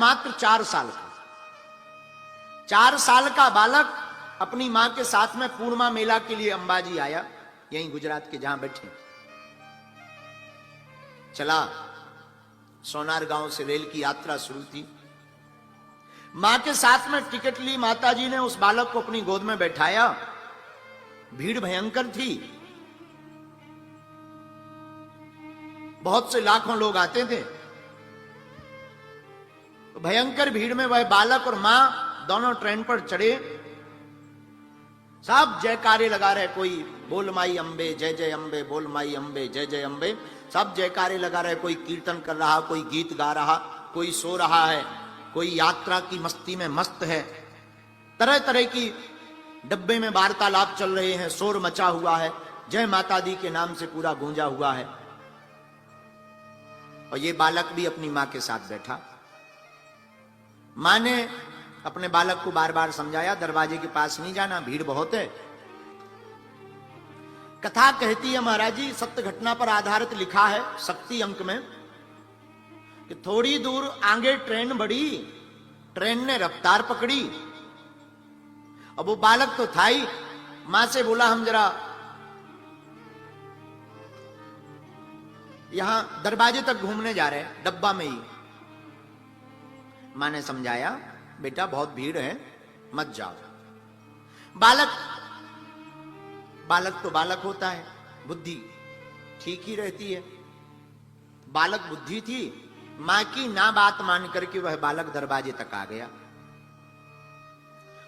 मात्र 4 साल का। 4 साल का बालक अपनी मां के साथ में पूर्णिमा मेला के लिए अंबाजी आया, यहीं गुजरात के जहां बैठे। चला, सोनार गांव से रेल की यात्रा शुरू थी। मां के साथ में टिकट ली माताजी ने, उस बालक को अपनी गोद में बैठाया। भीड़ भयंकर थी, बहुत से लाखों लोग आते थे। भयंकर भीड़ में वह बालक और मां दोनों ट्रेन पर चढ़े। सब जयकारे लगा रहे, कोई बोल माई अंबे जय जय अंबे, बोल माई अंबे जय जय अंबे, सब जयकारे लगा रहे। कोई कीर्तन कर रहा, कोई गीत गा रहा, कोई सो रहा है, कोई यात्रा की मस्ती में मस्त है। तरह तरह की डब्बे में वार्तालाप चल रहे हैं, शोर मचा हुआ है, जय माता दी के नाम से पूरा गूंजा हुआ है। और ये बालक भी अपनी मां के साथ बैठा। मां ने अपने बालक को बार बार समझाया, दरवाजे के पास नहीं जाना, भीड़ बहुत है। कथा कहती है महाराज जी, सत्य घटना पर आधारित लिखा है शक्ति अंक में, कि थोड़ी दूर आगे ट्रेन बढ़ी, ट्रेन ने रफ्तार पकड़ी। अब वो बालक तो था ही, मां से बोला हम जरा यहां दरवाजे तक घूमने जा रहे हैं, डब्बा में ही। मां ने समझाया, बेटा बहुत भीड़ है, मत जाओ। बालक तो बालक होता है, बुद्धि ठीक ही रहती है। बालक बुद्धि थी, मां की ना बात मान करके वह बालक दरवाजे तक आ गया।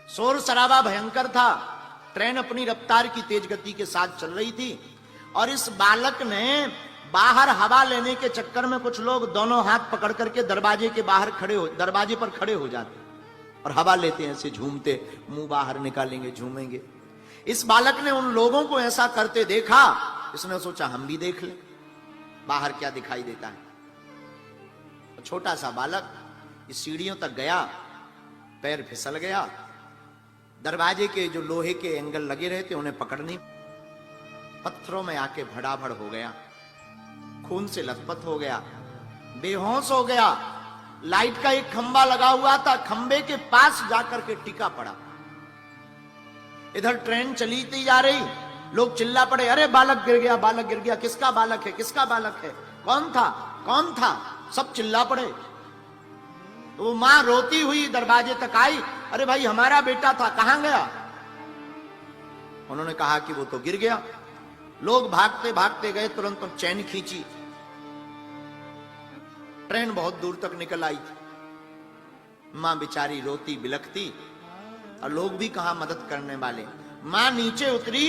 शोर शराबा भयंकर था, ट्रेन अपनी रफ्तार की तेज गति के साथ चल रही थी। और इस बालक ने बाहर हवा लेने के चक्कर में कुछ लोग दोनों हाथ पकड़ करके दरवाजे पर खड़े हो जाते और हवा लेते हैं, ऐसे झूमते, मुंह बाहर निकालेंगे, झूमेंगे। इस बालक ने उन लोगों को ऐसा करते देखा, इसने सोचा हम भी देख लें बाहर क्या दिखाई देता है। छोटा सा बालक इस सीढ़ियों तक गया, पैर फिसल गया, दरवाजे के जो लोहे के एंगल लगे रहे थे उन्हें पकड़ नहीं, पत्थरों में आके भड़ाभड़ हो गया, खून से लथपथ हो गया, बेहोश हो गया। लाइट का एक खंबा लगा हुआ था, खंबे के पास जाकर के टिका पड़ा। इधर ट्रेन चलीती जा रही, लोग चिल्ला पड़े, अरे बालक गिर गया, बालक गिर गया, किसका बालक है, किसका बालक है, कौन था, कौन था, सब चिल्ला पड़े। तो वो मां रोती हुई दरवाजे तक आई, अरे भाई हमारा बेटा था, कहां गया? उन्होंने कहा कि वो तो गिर गया। लोग भागते भागते गए, तुरंत चैन खींची, ट्रेन बहुत दूर तक निकल आई थी। मां बेचारी रोती बिलखती, और लोग भी कहां मदद करने वाले। मां नीचे उतरी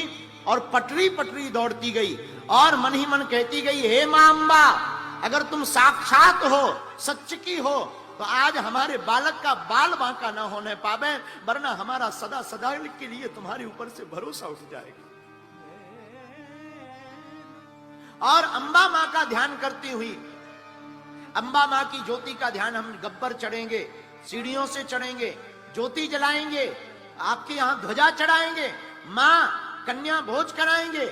और पटरी पटरी दौड़ती गई और मन ही मन कहती गई, हे मां अम्बा, अगर तुम साक्षात हो, सच की हो, तो आज हमारे बालक का बाल बांका न होने पावे, वरना हमारा सदा सदा के लिए तुम्हारे ऊपर से भरोसा उठ जाएगा। और अम्बा मां का ध्यान करती हुई, अम्बा मां की ज्योति का ध्यान, हम गब्बर चढ़ेंगे, सीढ़ियों से चढ़ेंगे, ज्योति जलाएंगे, आपके यहां ध्वजा चढ़ाएंगे, मां कन्या भोज कराएंगे,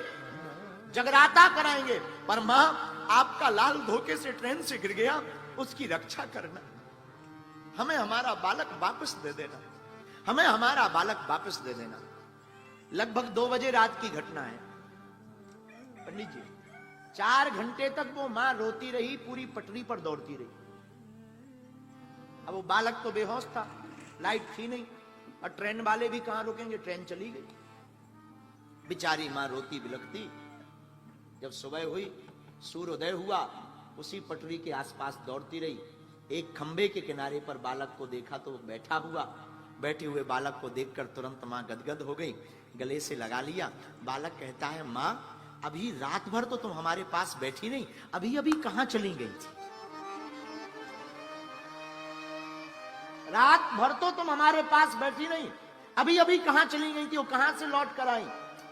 जगराता कराएंगे, पर मां आपका लाल धोखे से ट्रेन से गिर गया, उसकी रक्षा करना, हमें हमारा बालक वापस दे देना, हमें हमारा बालक वापस दे देना। लगभग 2 बजे रात की घटना है पंडित जी। 4 घंटे तक वो मां रोती रही, पूरी पटरी पर दौड़ती रही। अब वो बालक तो बेहोश था, लाइट थी नहीं, और ट्रेन वाले भी कहां रुकेंगे, ट्रेन चली गई। बेचारी मां रोती बिलखती। जब सुबह हुई, सूर्योदय हुआ, उसी पटरी के आसपास दौड़ती रही। एक खंबे के किनारे पर बालक को देखा तो बैठा हुआ, बैठे हुए बालक को देखकर तुरंत मां गदगद हो गई, गले से लगा लिया। बालक कहता है, मां अभी रात भर तो तुम हमारे पास बैठी नहीं, अभी अभी कहां चली गई थी? रात भर तो तुम हमारे पास बैठी नहीं, अभी अभी कहां चली गई थी, वो कहां से लौट कर आई?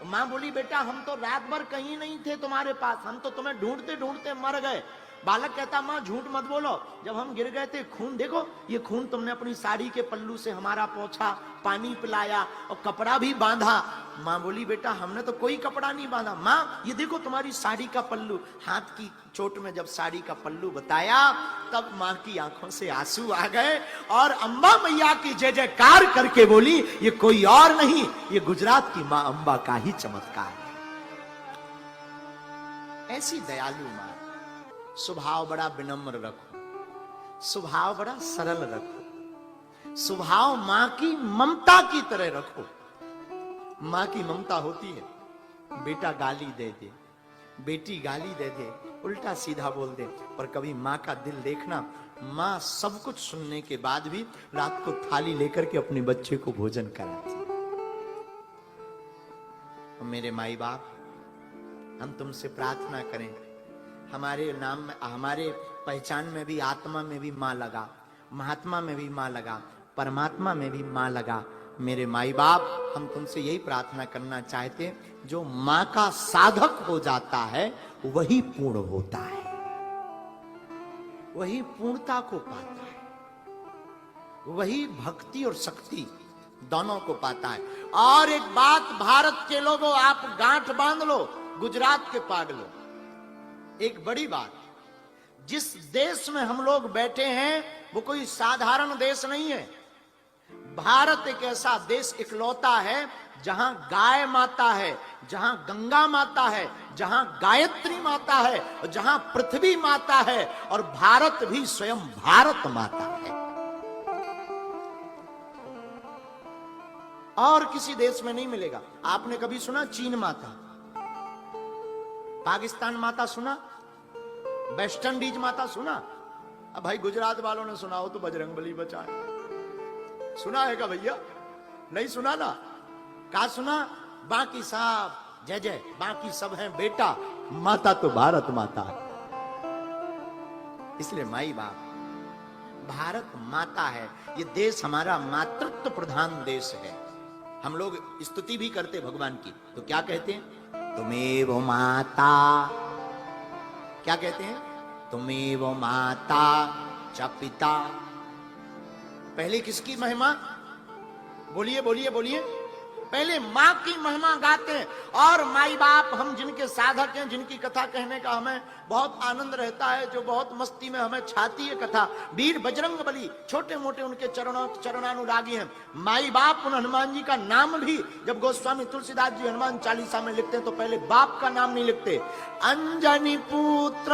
मां बोली, बेटा हम तो रात भर कहीं नहीं थे तुम्हारे पास, हम तो तुम्हें ढूंढते ढूंढते मर गए, बालक कहता माँ झूठ मत बोलो, जब हम गिर गए थे खून देखो, ये खून तुमने अपनी साड़ी के पल्लू से हमारा पोंछा, पानी पिलाया और कपड़ा भी बांधा। माँ बोली बेटा हमने तो कोई कपड़ा नहीं बांधा। माँ ये देखो तुम्हारी साड़ी का पल्लू। हाथ की चोट में जब साड़ी का पल्लू बताया तब माँ की आंखों से आंसू आ गए और अम्बा मैया की जय जयकार करके बोली ये कोई और नहीं, ये गुजरात की माँ अम्बा का ही चमत्कार है। ऐसी दयालु माँ, स्वभाव बड़ा विनम्र रखो, स्वभाव बड़ा सरल रखो, स्वभाव मां की ममता की तरह रखो। मां की ममता होती है, बेटा गाली दे दे, बेटी गाली दे दे, उल्टा सीधा बोल दे, पर कभी मां का दिल देखना, मां सब कुछ सुनने के बाद भी रात को थाली लेकर के अपने बच्चे को भोजन कराती। मेरे माई बाप, हम तुमसे प्रार्थना करें, हमारे नाम में, हमारे पहचान में भी, आत्मा में भी मां लगा, महात्मा में भी मां लगा, परमात्मा में भी मां लगा। मेरे माई बाप, हम तुमसे यही प्रार्थना करना चाहते हैं, जो मां का साधक हो जाता है वही पूर्ण होता है, वही पूर्णता को पाता है, वही भक्ति और शक्ति दोनों को पाता है। और एक बात भारत के लोगों, आप गांठ बांध लो, गुजरात के पागलों, एक बड़ी बात, जिस देश में हम लोग बैठे हैं वो कोई साधारण देश नहीं है। भारत एक ऐसा देश इकलौता है जहां गाय माता है, जहां गंगा माता है, जहां गायत्री माता है, और जहां पृथ्वी माता है, और भारत भी स्वयं भारत माता है। और किसी देश में नहीं मिलेगा। आपने कभी सुना चीन माता, पाकिस्तान माता सुना, वेस्ट इंडीज माता सुना? अब भाई गुजरात वालों ने सुना हो तो बजरंगबली बचाए, सुना है क्या भैया? नहीं सुना ना? कहा सुना? बाकी सब जय जय, बाकी सब हैं बेटा, माता तो भारत माता है। इसलिए माई बाप, भारत माता है। ये देश हमारा मातृत्व प्रधान देश है। हम लोग स्तुति भी करते भगवान की, तो क्या कहते हैं? तुमेव माता, क्या कहते हैं? तुमेव माता च पिता। पहले किसकी महिमा? बोलिए बोलिए बोलिए। पहले मां की महिमा गाते हैं। और माई बाप, हम जिनके साधक हैं, जिनकी कथा कहने का हमें बहुत आनंद रहता है, जो बहुत मस्ती में हमें छाती है कथा, वीर बजरंगबली, छोटे मोटे उनके चरणानुरागी हैं। माई बाप, उन हनुमान जी का नाम भी जब गोस्वामी तुलसीदास जी हनुमान चालीसा में लिखते हैं तो पहले बाप का नाम नहीं लिखते। अंजनी पुत्र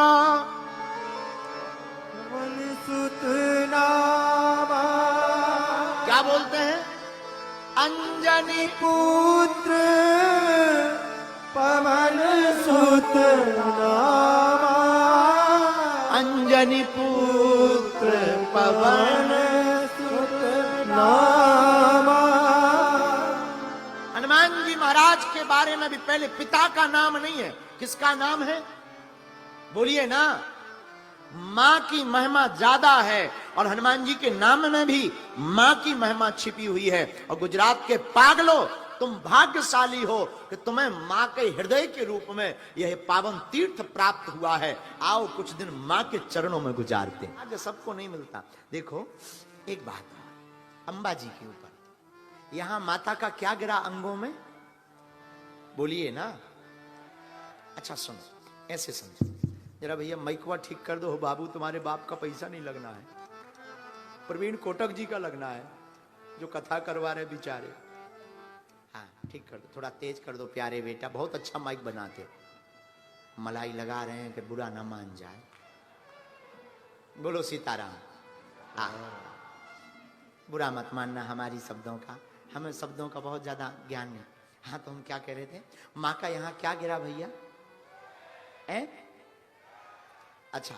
क्या बोलते हैं? अंजनी पुत्र पवन सुत नामा, अंजनी पुत्र पवन सुत नामा। हनुमान जी महाराज के बारे में भी पहले पिता का नाम नहीं है। किसका नाम है? बोलिए ना। मां की महिमा ज्यादा है और हनुमान जी के नाम में भी मां की महिमा छिपी हुई है। और गुजरात के पागलों, तुम भाग्यशाली हो कि तुम्हें मां के हृदय के रूप में यह पावन तीर्थ प्राप्त हुआ है। आओ कुछ दिन मां के चरणों में गुजारते हैं। आज सबको नहीं मिलता। देखो एक बात, अंबा जी के ऊपर यहां माता का क्या गिरा अंगों में? बोलिए ना। अच्छा सुनो, ऐसे समझो जरा भैया, माइकवा ठीक कर दो बाबू, तुम्हारे बाप का पैसा नहीं लगना है, प्रवीण कोटक जी का लगना है जो कथा करवा रहे बेचारे। हाँ ठीक कर दो, थोड़ा तेज कर दो प्यारे बेटा, बहुत अच्छा माइक बनाते हो। मलाई लगा रहे हैं कि बुरा ना मान जाए। बोलो सीताराम। हाँ बुरा मत मानना हमारी शब्दों का, हमें शब्दों का बहुत ज्यादा ज्ञान नहीं। हाँ तो हम क्या कह रहे थे? माँ का यहाँ क्या गिरा भैया? अच्छा,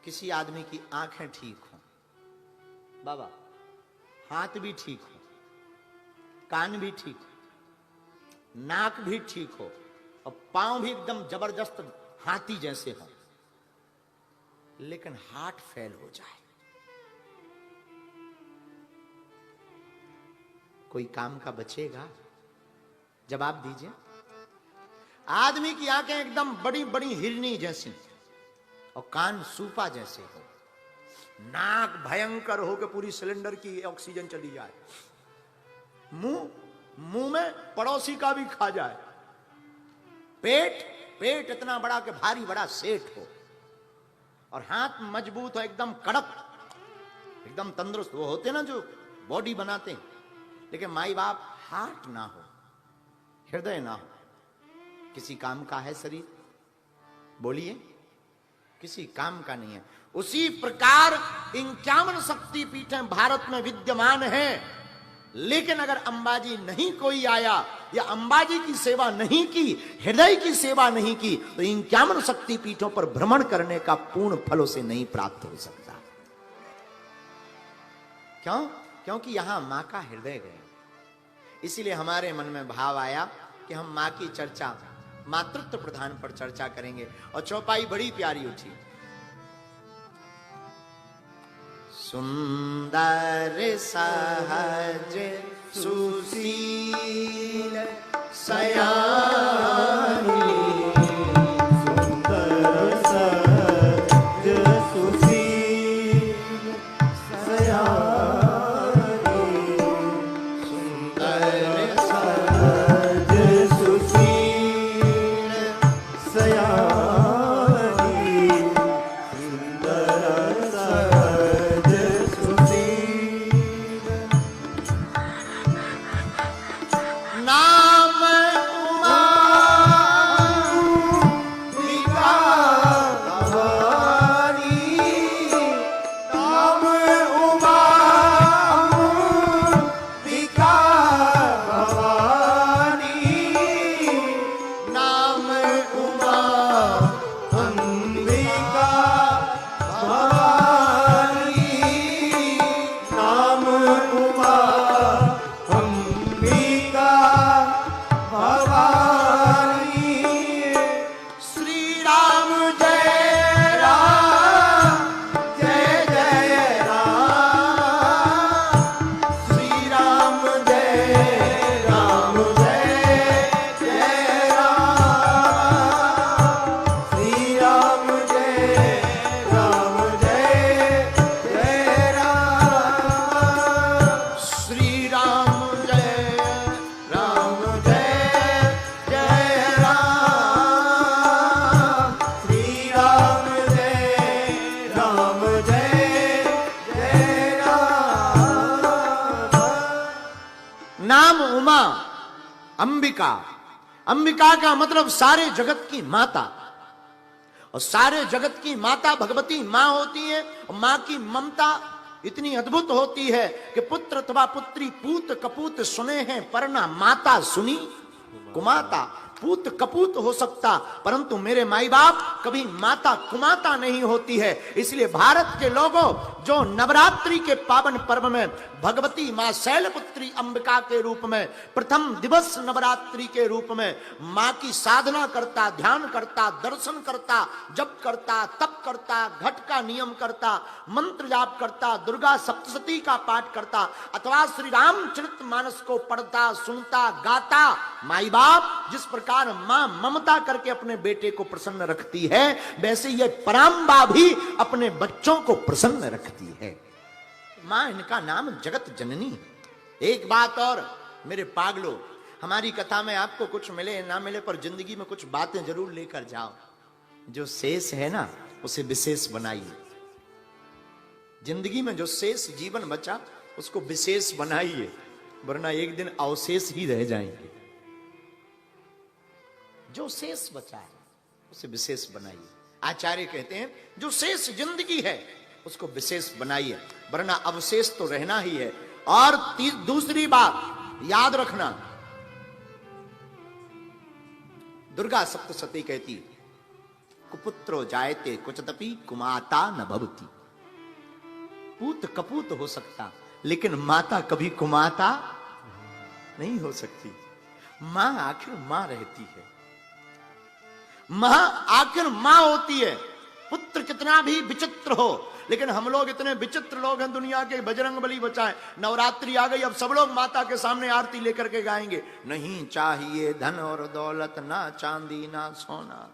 किसी आदमी की आंखें ठीक हो बाबा, हाथ भी ठीक हो, कान भी ठीक हो, नाक भी ठीक हो, और पांव भी एकदम जबरदस्त हाथी जैसे हो, लेकिन हार्ट फेल हो जाए, कोई काम का बचेगा? जवाब दीजिए। आदमी की आंखें एकदम बड़ी बड़ी हिरनी जैसी और कान सूपा जैसे हो, नाक भयंकर हो कि पूरी सिलेंडर की ऑक्सीजन चली जाए, मुंह में पड़ोसी का भी खा जाए, पेट इतना बड़ा कि भारी बड़ा सेठ हो, और हाथ मजबूत हो, एकदम कड़क, एकदम तंदुरुस्त। वो होते ना जो बॉडी बनाते हैं, लेकिन माई बाप हार्ट ना हो, हृदय ना हो, किसी काम का है शरीर? बोलिए, किसी काम का नहीं है। उसी प्रकार 51 शक्तिपीठें भारत में विद्यमान हैं, लेकिन अगर अंबाजी नहीं कोई आया या अंबाजी की सेवा नहीं की, हृदय की सेवा नहीं की, तो 51 शक्तिपीठों पर भ्रमण करने का पूर्ण फल उसे नहीं प्राप्त हो सकता। क्यों? क्योंकि यहां मां का हृदय गया। इसीलिए हमारे मन में भाव आया कि हम मां की चर्चा मातृत्व प्रधान पर चर्चा करेंगे, और चौपाई बड़ी प्यारी उठी। सुंदर सहज सुशील सयानी, सुंदर सहज सुशील सयानी, सुंदर सहज सुशील सयानी, सुंदर सहज सुशील नाम उमा अंबिका भवानी, नाम उमा अंबिका भवानी, नाम उमा अंबिका भवानी, नाम उमा अंबिका भवानी। श्री राम जय राम जय जय राम, श्री राम जय राम जय जय राम, श्री राम जय राम जय जय राम, श्री राम जय राम जय जय राम, श्री राम जय राम जय जय राम। नाम उमा अंबिका। अंबिका का मतलब सारे जगत की माता, और सारे जगत की माता भगवती मां होती है। और मां की ममता इतनी अद्भुत होती है कि पुत्र अथवा पुत्री पूत कपूत सुने हैं, पर ना माता सुनी कुमाता। पूत कपूत हो सकता, परंतु मेरे माई बाप कभी माता कुमाता नहीं होती है। इसलिए भारत के लोगों जो नवरात्रि के पावन पर्व में भगवती मां शैलपुत्री अंबिका के रूप में प्रथम दिवस नवरात्रि के रूप में मां की साधना करता, ध्यान करता, दर्शन करता, जप करता, तप करता, घट का नियम करता, मंत्र जाप करता, दुर्गा सप्तशती का पाठ करता, अथवा श्री रामचरितमानस को पढ़ता, सुनता, गाता, माई बाप जिस प्रकार मां ममता करके अपने बेटे को प्रसन्न रखती है, वैसे ये पराम्बा भी अपने बच्चों को प्रसन्न रखती है। मां, इनका नाम जगत जननी। एक बात और मेरे पागलों, हमारी कथा में आपको कुछ मिले ना मिले, पर जिंदगी में कुछ बातें जरूर लेकर जाओ। जो शेष है ना, उसे विशेष बनाइए। जिंदगी में जो शेष जीवन बचा, उसको विशेष बनाइए, वरना एक दिन अवशेष ही रह जाएंगे। जो शेष बचा है उसे विशेष बनाइए। आचार्य कहते हैं जो शेष जिंदगी है उसको विशेष बनाइए, वरना अवशेष तो रहना ही है। और दूसरी बात याद रखना, दुर्गा सप्तशती कहती कुपुत्रो जायते कुचतपि कुमाता न भवति। पूत कपूत हो सकता, लेकिन माता कभी कुमाता नहीं हो सकती। मां आखिर मां रहती है, मां आखिर मां होती है। पुत्र कितना भी विचित्र हो, लेकिन हम लोग इतने विचित्र लोग हैं दुनिया के, बजरंग बली बचाए। नवरात्रि आ गई, अब सब लोग माता के सामने आरती लेकर के गाएंगे, नहीं चाहिए धन और दौलत, ना चांदी ना सोना,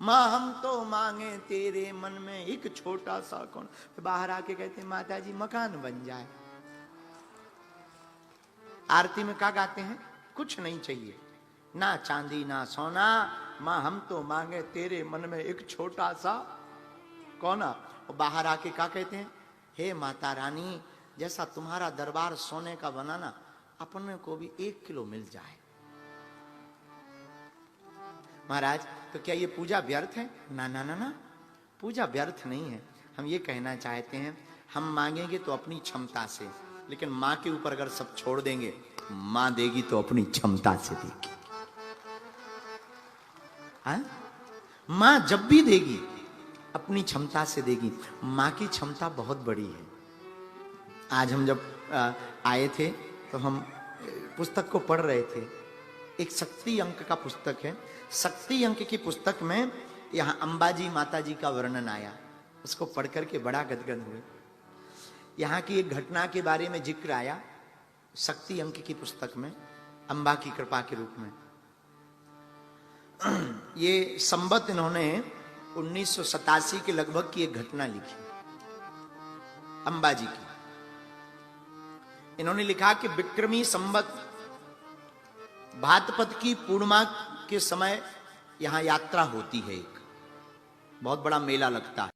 माँ हम तो मांगे तेरे मन में एक छोटा सा कौन। तो बाहर आके कहते माता जी मकान बन जाए। आरती में क्या गाते हैं, कुछ नहीं चाहिए, ना चांदी ना सोना, माँ हम तो मांगे तेरे मन में एक छोटा सा कोना। और बाहर आके क्या कहते हैं, हे माता रानी जैसा तुम्हारा दरबार सोने का बनाना, अपने को भी 1 किलो मिल जाए। महाराज तो क्या ये पूजा व्यर्थ है? ना ना ना ना, पूजा व्यर्थ नहीं है। हम ये कहना चाहते हैं, हम मांगेंगे तो अपनी क्षमता से, लेकिन माँ के ऊपर अगर सब छोड़ देंगे, माँ देगी तो अपनी क्षमता से देगी। हाँ, माँ जब भी देगी अपनी क्षमता से देगी। माँ की क्षमता बहुत बड़ी है। आज हम जब आए थे तो हम पुस्तक को पढ़ रहे थे, एक शक्ति अंक का पुस्तक है। शक्ति अंक की पुस्तक में यहाँ अंबाजी माता जी का वर्णन आया, उसको पढ़ करके बड़ा गदगद हुए। यहाँ की एक घटना के बारे में जिक्र आया शक्ति अंक की पुस्तक में, अंबा की कृपा के रूप में। ये संबत इन्होंने 1987 के लगभग की एक घटना लिखी अंबाजी की। इन्होंने लिखा कि विक्रमी संबत भाद्रपद की पूर्णिमा के समय यहां यात्रा होती है, एक बहुत बड़ा मेला लगता है।